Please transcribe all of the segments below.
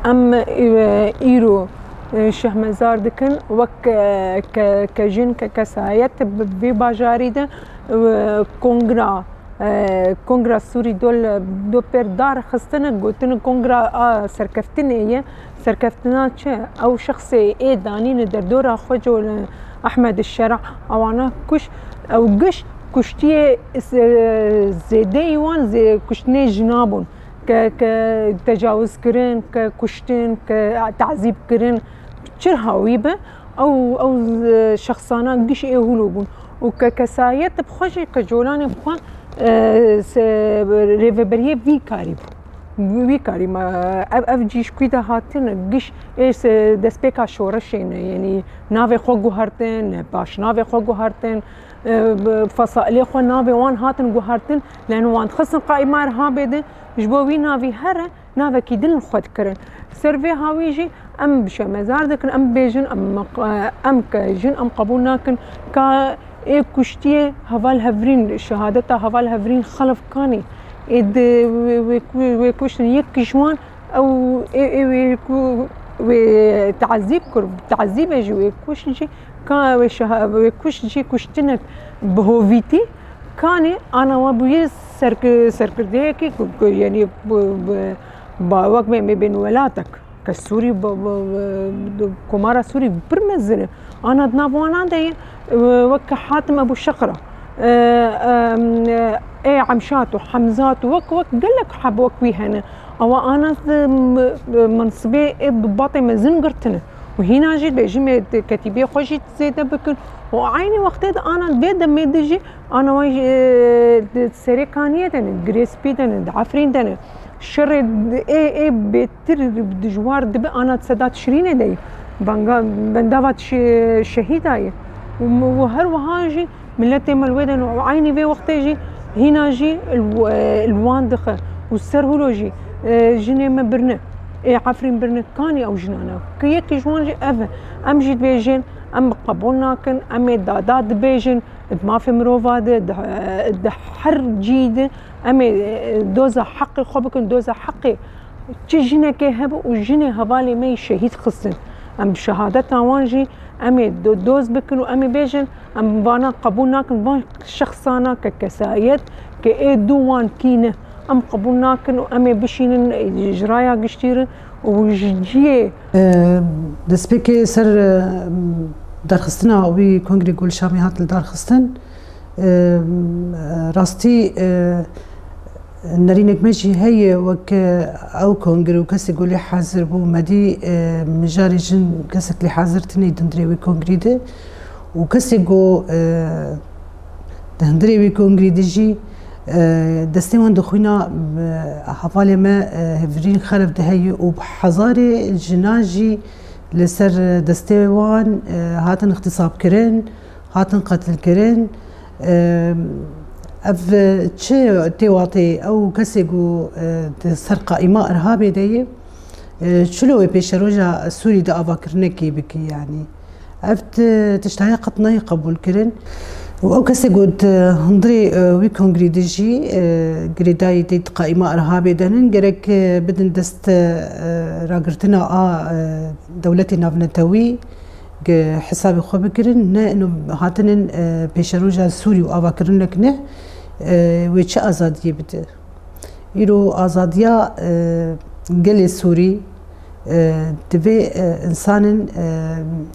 ام ايرو شهمزار دكن وك كجن كسايت في باجاري ده كونغرا سوري دو بير دار خستنا قلتنا كونغرا سركفتني سركفتنا او شخصي ايه داني ندر دورا خوجو احمد الشرع او انا كش او قش كشتي زيدي وان زي كشتني جنابون كتجاوز كرين ككشتين كتعذيب كرين شرهاويبه او شخصانا قش ايه هلوبون وكسايت بخوجي كجولاني بخوان ريفبريه في كاري ما افجيش كويدا هاتن قش ايش دسبيكا شورشين يعني نافي خوغو هارتن باش نافي خوغو هارتن فصائلي خو نافي وان هاتن جو هارتن لانه وان خصن قائمار هابده جبوي نافي هره نافي كيدن خود كرن سيرفي هاويجي ام بشمزار دكن ام بيجن ام كجن ام قبولناكن كا اي كشتيه هفال هفرين شهادتها هفال هفرين خلف كاني اد ويكوشن يك جوان او وتعذيب كرب تعذيب يجي ويكوشنجي كان ويكوشنجي كشتنك بهوفيتي كاني انا وابوي سركرديكي يعني باوك ما بين ولاتك كسوري كمارا سوري برمزنه انا دنافوانا دي وك حاتم ابو الشقره ايه عمشات وحمزات وك قال لك حب وكوي هنا او انا منصبي ضباطي مزنقرتنا وهنا جيت بيجي كتيبي خوشي زيدا بكن وعيني وقت انا بيدا ميدجي انا واي سريكانيه دن جريسبي دن عفرين دن شر اي بتر بجوار دب انا تصدات شرينه دي بندافت شهيداي وهر وهاجي ملتي ملودن وعيني في وقت يجي هنا جي الواندخه والسرهولوجي جني ما برنا عفرين برنا كاني او جنانا كيك جوان جي افا ام جيت بيجين ام قبولناكن ام دادات بيجن ما في مروفا ده حر جيد ام دوزا حقي خوبكن دوزا حقي تجينا كيهب وجني هبالي مي شهيد خصن ام شهادتنا وانجي امي دوز بكن وامي بيجن ام بانا قبولناكن بان شخصانا ككسايت كايدوان كينه ام قبولناكن وامي بشين اجرايا قشتير وجيه دسبيكي سر دارخستنا وي كونغري قول شامي هات لدارخستن راستي نرينك ماشي هي وك او كونغري وكسي قولي حاضر بو مدي مجاري جن كسك لي حاضرتني دندري وي كونغري ده وكسي قو دندري وي كونغري دجي دستي وان دخوينا حفالي ما هفرين خرف دهي وبحزاري جناجي لسر دستي وان هاتن اغتصاب كرين هاتن قتل كرين اف تشي تيواتي او كسيغو سر قائمة ارهابي دي شلو بيش روجا سوري دا افاكرنكي بكي يعني اف تشتهي قطناي قبول كرين او كسيغو هندري وي كونغري دجي غريداي دي قائمة ارهابي دهنن جرك بدن دست راغرتنا دولتي نافنتوي حسابي خو بكرن انه هاتن بيشروجا سوري وافاكرنك نه ويتش ازاديه بده يرو ازاديه قلي سوري تبي انسان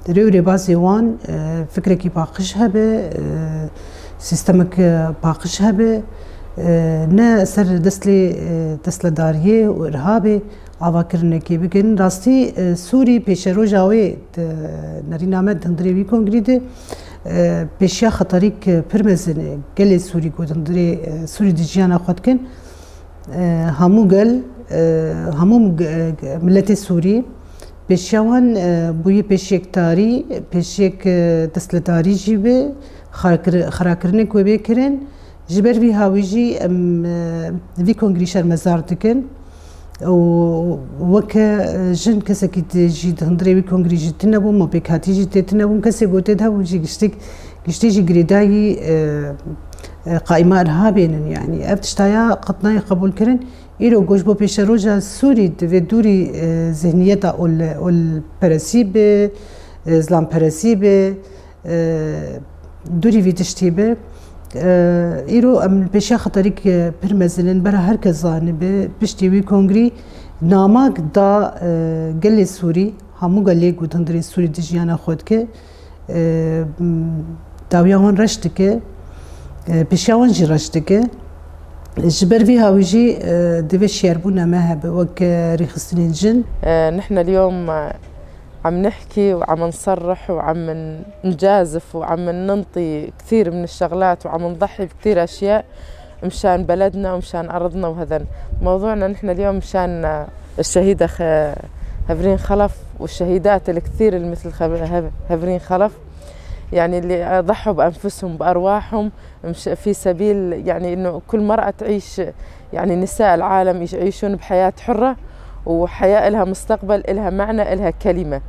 ريوري بازيوان فكرك باقشها به سيستمك باقشها به نا سر دسلي دسل داريه وارهابي افاكرنكي بكن راستي سوري بيشروجاوي نرينامد هندري كونغري دي بيشيا خطريك برمزن قال سوري كود هندري سوري دجيانا خدكن همو قال همو ملتي سوري بيشيوان بوي بيشيك تاري بيشيك دسلتاري جيبه خراكرنك وبيكرن جبر في هاويجي في كونغري شرمزار دكن وك جن كسكي تجي هندري وي كونغري جتنبو ما بك هاتي جتنبو كسي غوتي ده وجي جي غريداي قائمه ارهابين يعني افتشتايا قطناي قبول كرن إيرو جوش بو بيشروجا سوري دوی دوری ذهنیتا اول پرسیبه زلام پرسیبه دوری ویدشتیبه ایرو ام پیشا خطری که پرمزلن برای هر کس زانبه پشتیوی کنگری نامک دا گل سوری همو گلی گوتندری سوری دیجیانا خود که داویاوان رشت که پیشاوان جی رشت که جبر في هاوجي دبي شيربونا مهب وك ريخستنين جن. نحن اليوم عم نحكي وعم نصرح وعم نجازف وعم ننطي كثير من الشغلات وعم نضحي بكثير أشياء مشان بلدنا ومشان أرضنا. وهذا موضوعنا نحن اليوم مشان الشهيدة هفرين خلف والشهيدات الكثير اللي مثل هفرين خلف، يعني اللي ضحوا بأنفسهم بأرواحهم في سبيل يعني إنه كل مرأة تعيش، يعني نساء العالم يعيشون بحياة حرة وحياة لها مستقبل، لها معنى، لها كلمة.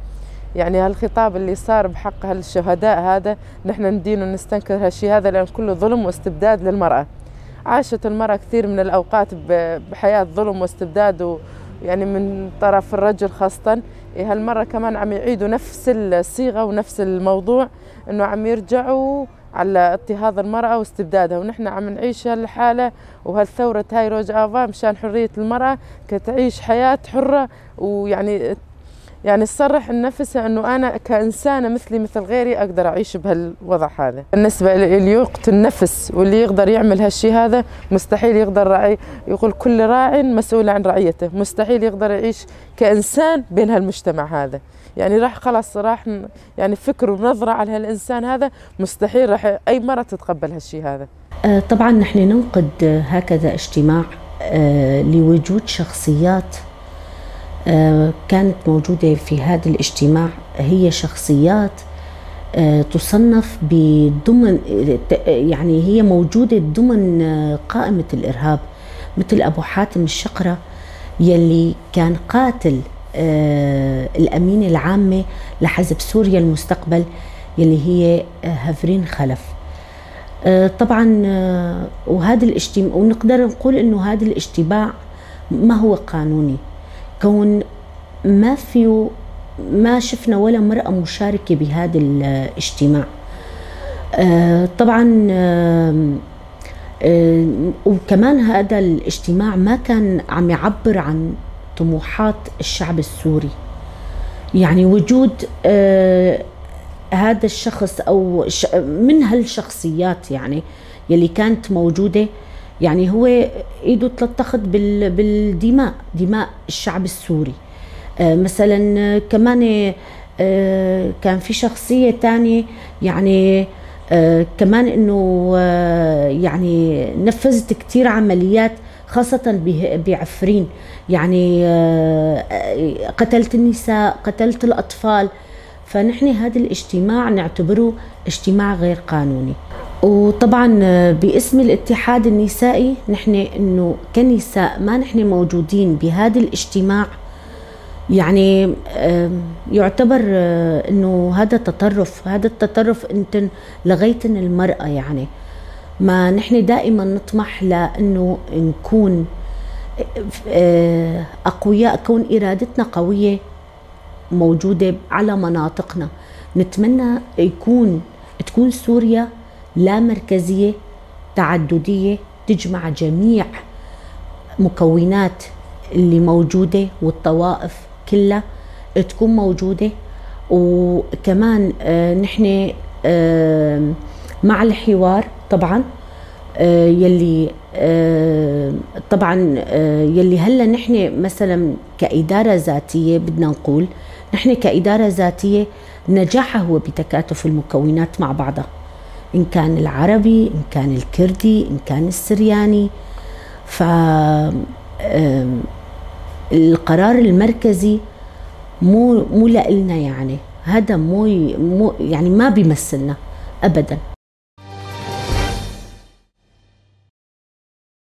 يعني هالخطاب اللي صار بحق هالشهداء هذا نحن ندين ونستنكر هالشيء هذا، لأن كله ظلم واستبداد للمرأة. عاشت المرأة كثير من الأوقات بحياة ظلم واستبداد، يعني من طرف الرجل خاصة. هالمرة كمان عم يعيدوا نفس الصيغة ونفس الموضوع، إنه عم يرجعوا على اضطهاد المرأة واستبدادها. ونحن عم نعيش هالحالة وهالثورة هاي روج آفا مشان حرية المرأة كتعيش حياة حرة، ويعني تصرح لنفسها إنه أنا كإنسانة مثلي مثل غيري أقدر أعيش بهالوضع هذا. بالنسبة اللي يقتل نفس واللي يقدر يعمل هالشي هذا مستحيل يقدر يقول كل راع مسؤول عن رعيته، مستحيل يقدر يعيش كإنسان بين هالمجتمع هذا. يعني راح يعني فكر ونظرة على هالإنسان هذا مستحيل راح أي مرة تتقبل هالشي هذا. طبعا نحن ننقد هكذا اجتماع لوجود شخصيات كانت موجودة في هذا الاجتماع، هي شخصيات تصنف بضمن، يعني هي موجودة ضمن قائمة الإرهاب، مثل أبو حاتم الشقرة يلي كان قاتل الأمينة العامة لحزب سوريا المستقبل يلي هي هفرين خلف. طبعا وهذا الاجتماع، ونقدر نقول إنه هذا الاجتماع ما هو قانوني، كون ما شفنا ولا مرأة مشاركة بهذا الاجتماع. طبعا وكمان هذا الاجتماع ما كان عم يعبر عن طموحات الشعب السوري. يعني وجود هذا الشخص أو من هالشخصيات يعني يلي كانت موجودة، يعني هو ايده تلطخت بالدماء، دماء الشعب السوري. مثلا كمان كان في شخصية تانية يعني كمان انه يعني نفذت كتير عمليات خاصة بعفرين، يعني قتلت النساء، قتلت الأطفال. فنحن هذا الاجتماع نعتبره اجتماع غير قانوني. وطبعا باسم الاتحاد النسائي نحن انه كنساء ما نحن موجودين بهذا الاجتماع، يعني يعتبر انه هذا تطرف، هذا التطرف انت لغيتن المرأة. يعني ما نحن دائما نطمح لانه نكون اقوياء، كون ارادتنا قوية موجودة على مناطقنا. نتمنى تكون سوريا لا مركزية، تعددية، تجمع جميع مكونات اللي موجودة والطوائف كلها تكون موجودة. وكمان نحن مع الحوار طبعا يلي طبعا يلي هلا نحن مثلا كإدارة ذاتية بدنا نقول نحن كإدارة ذاتية نجاحها هو بتكاتف المكونات مع بعضها، إن كان العربي، إن كان الكردي، إن كان السرياني. القرار المركزي مو لنا، يعني هذا مو يعني ما بيمثلنا أبدا.